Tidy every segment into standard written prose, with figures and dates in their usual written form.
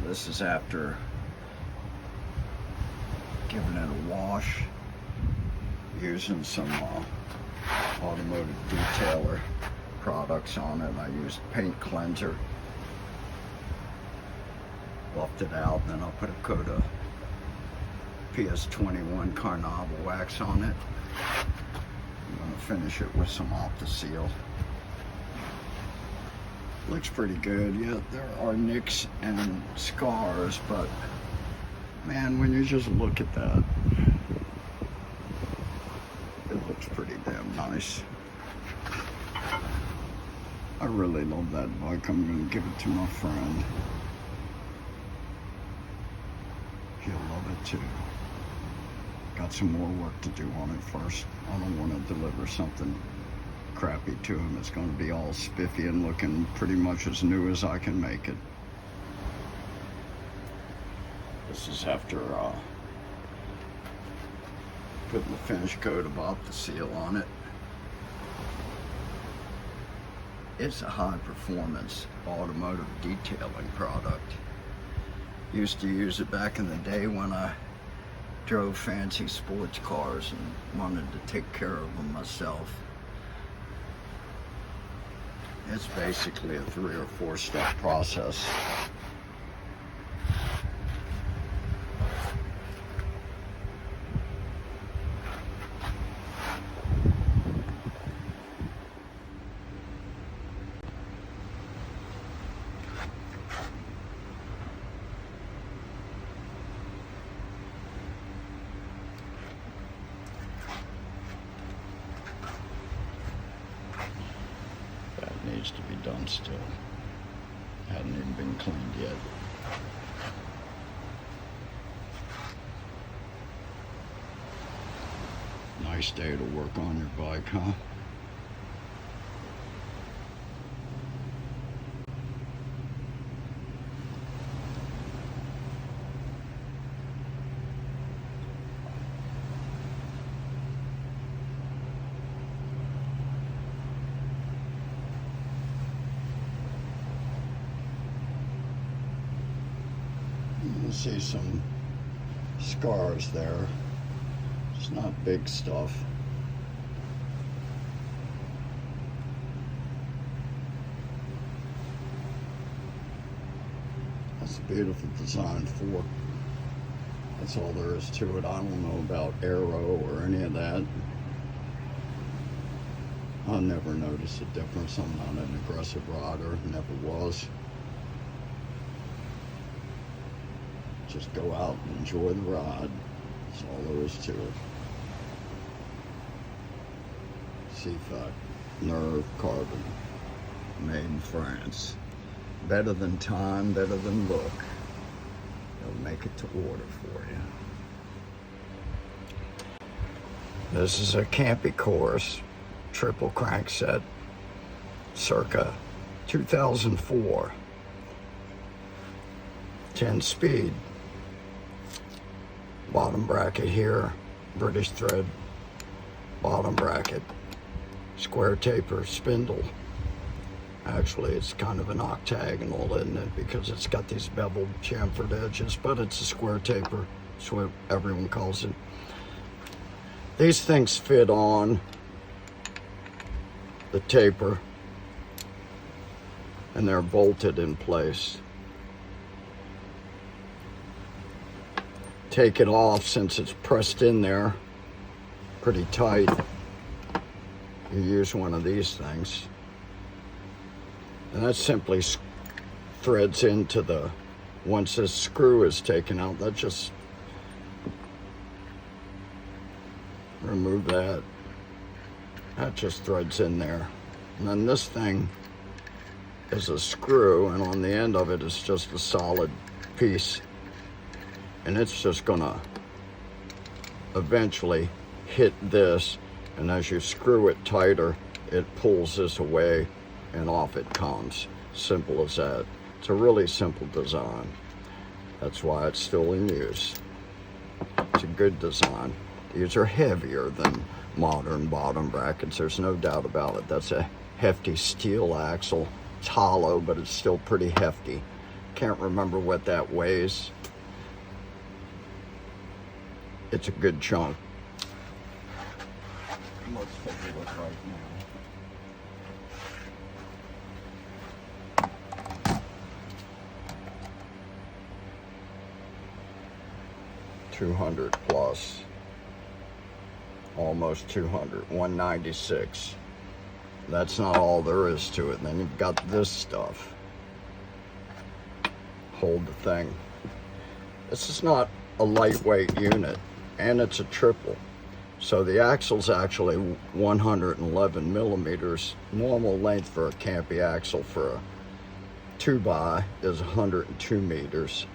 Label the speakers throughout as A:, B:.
A: This is after giving it a wash, using some automotive detailer products on it. I used paint cleanser, buffed it out, and then I'll put a coat of PS21 Carnauba wax on it. I'm going to finish it with some Opti-Seal. Looks pretty good. Yeah, there are nicks and scars, but man, when you just look at that, it looks pretty damn nice. I really love that bike. I'm going to give it to my friend. He'll love it too. Got some more work to do on it first. I don't want to deliver something crappy to him. It's going to be all spiffy and looking pretty much as new as I can make it. This is after putting the finish coat of Opti-Seal on it. It's a high performance automotive detailing product. Used to use it back in the day when I drove fancy sports cars and wanted to take care of them myself. It's basically a 3 or 4 step process. Needs to be done still. Hadn't even been cleaned yet. Nice day to work on your bike, huh? You can see some scars there. It's not big stuff. That's a beautiful design fork. That's all there is to it. I don't know about aero or any of that. I never noticed a difference. I'm not an aggressive rider, never was. Just go out and enjoy the ride. That's all there is to it. Cyfac Nerv Carbon, made in France. Better than time, better than look. They'll make it to order for you. This is a campy course, triple crankset, circa 2004. 10 speed. Bottom bracket here, British thread, bottom bracket, square taper spindle. Actually, it's kind of an octagonal, isn't it? Because it's got these beveled chamfered edges, but it's a square taper. That's what everyone calls it. These things fit on the taper, and they're bolted in place. Take it off since it's pressed in there pretty tight. You use one of these things, and that simply threads into the, once this screw is taken out, that just remove that. That just threads in there. And then this thing is a screw, and on the end of it is just a solid piece. And it's just gonna eventually hit this, and as you screw it tighter, it pulls this away and off it comes. Simple as that. It's a really simple design. That's why it's still in use. It's a good design. These are heavier than modern bottom brackets, there's no doubt about it. That's a hefty steel axle. It's hollow, but it's still pretty hefty. can't remember what that weighs. It's a good chunk. Let's take a look right now. 200 plus, almost 200, 196. That's not all there is to it. And then you've got this stuff. Hold the thing. This is not a lightweight unit, and it's a triple. So the axle's actually 111 millimeters. Normal length for a campy axle for a 2x is 102 meters.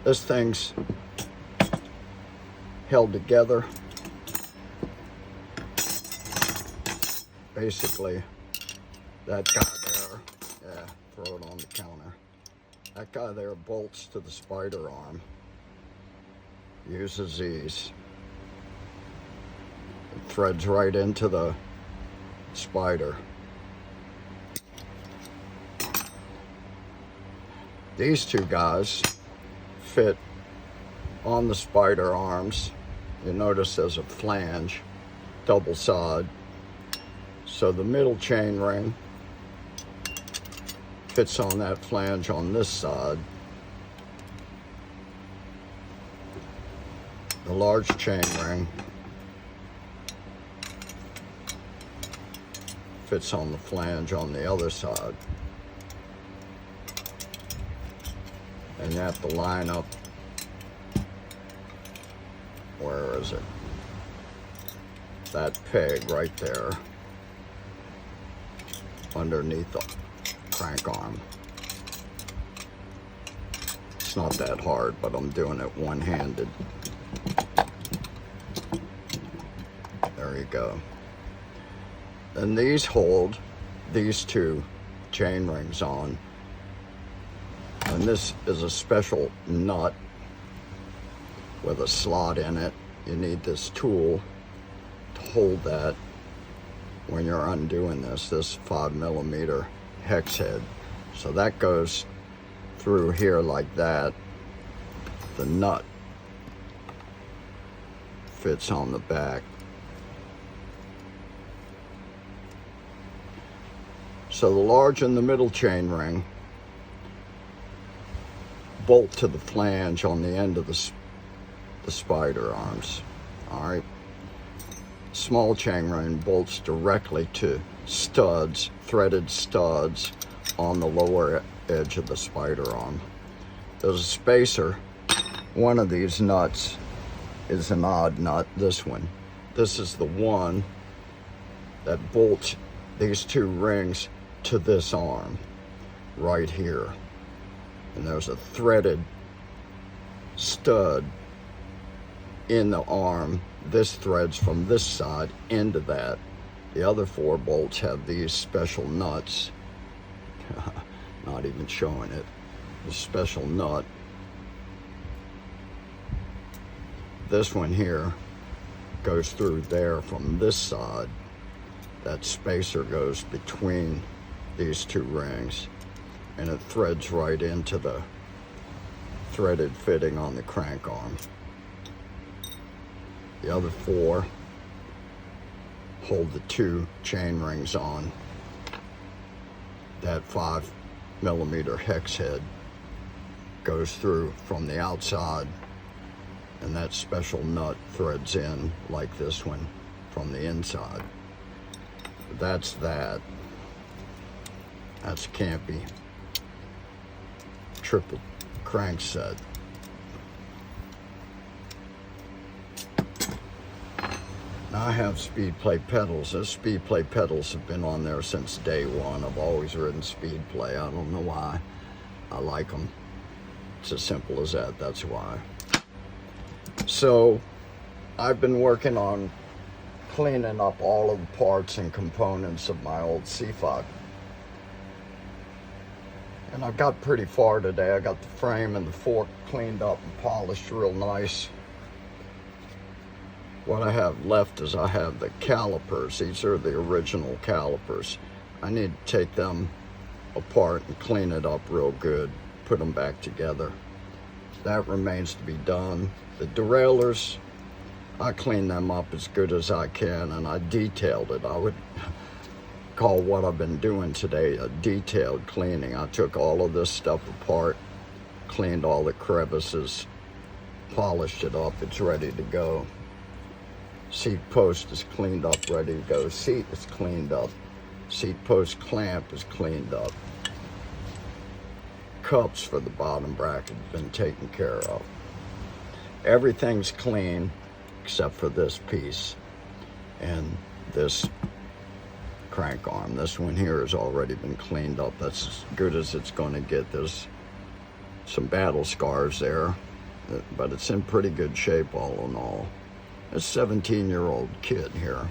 A: This thing's held together. Basically, that guy there, yeah, throw it on the counter. That guy there bolts to the spider arm. Uses these. It threads right into the spider. These two guys fit on the spider arms. You notice there's a flange, double side. So the middle chain ring fits on that flange on this side. The large chain ring fits on the flange on the other side. And you have to line up, where is it? That peg right there underneath the crank arm. It's not that hard, but I'm doing it one-handed. There you go. And these hold these two chain rings on. And this is a special nut with a slot in it. You need this tool to hold that when you're undoing this 5 millimeter hex head. So that goes through here like that. The nut fits on the back. So the large and the middle chain ring bolt to the flange on the end of the spider arms. All right. Small chain ring bolts directly to studs, threaded studs on the lower edge of the spider arm. There's a spacer. One of these nuts is an odd nut, this one. This is the one that bolts these two rings to this arm right here. And there's a threaded stud in the arm. This threads from this side into that. The other 4 bolts have these special nuts. Not even showing it. The special nut. This one here goes through there from this side. That spacer goes between these two rings, and it threads right into the threaded fitting on the crank arm. The other 4 hold the 2 chain rings on. That 5 millimeter hex head goes through from the outside, and that special nut threads in like this one from the inside. That's that. That's a campy triple crank set. Now I have speed play pedals. Those speed play pedals have been on there since day one. I've always ridden speed play. I don't know why. I like them. It's as simple as that. That's why. So I've been working on cleaning up all of the parts and components of my old Cyfac. And I've got pretty far today. I got the frame and the fork cleaned up and polished real nice. What I have left is I have the calipers. These are the original calipers. I need to take them apart and clean it up real good, put them back together. That remains to be done. The derailleurs, I clean them up as good as I can, and I detailed it. I would call what I've been doing today a detailed cleaning. I took all of this stuff apart, cleaned all the crevices, polished it up. It's ready to go. Seat post is cleaned up, ready to go. Seat is cleaned up. Seat post clamp is cleaned up. Cups for the bottom bracket have been taken care of. Everything's clean except for this piece and this crank arm. This one here has already been cleaned up. That's as good as it's going to get. There's some battle scars there, but it's in pretty good shape all in all. A 17-year-old kid here.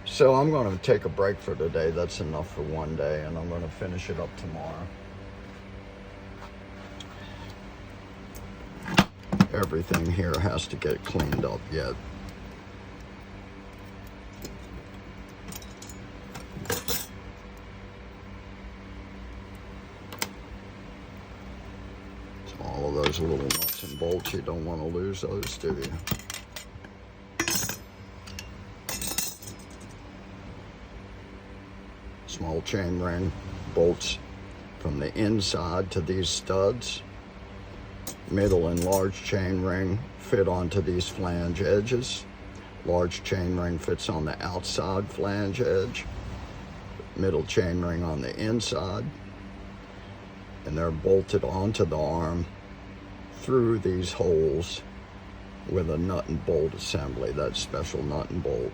A: So I'm going to take a break for today. That's enough for one day, and I'm going to finish it up tomorrow. Everything here has to get cleaned up yet. All of those little nuts and bolts, you don't want to lose those, do you? Small chain ring bolts from the inside to these studs. Middle and large chain ring fit onto these flange edges. Large chain ring fits on the outside flange edge. Middle chain ring on the inside. And they're bolted onto the arm through these holes with a nut and bolt assembly. That special nut and bolt.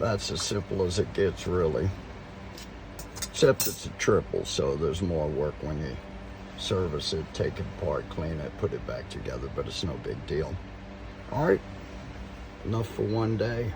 A: That's as simple as it gets, really. Except it's a triple, so there's more work when you service it, take it apart, clean it, put it back together, but it's no big deal. All right, enough for one day.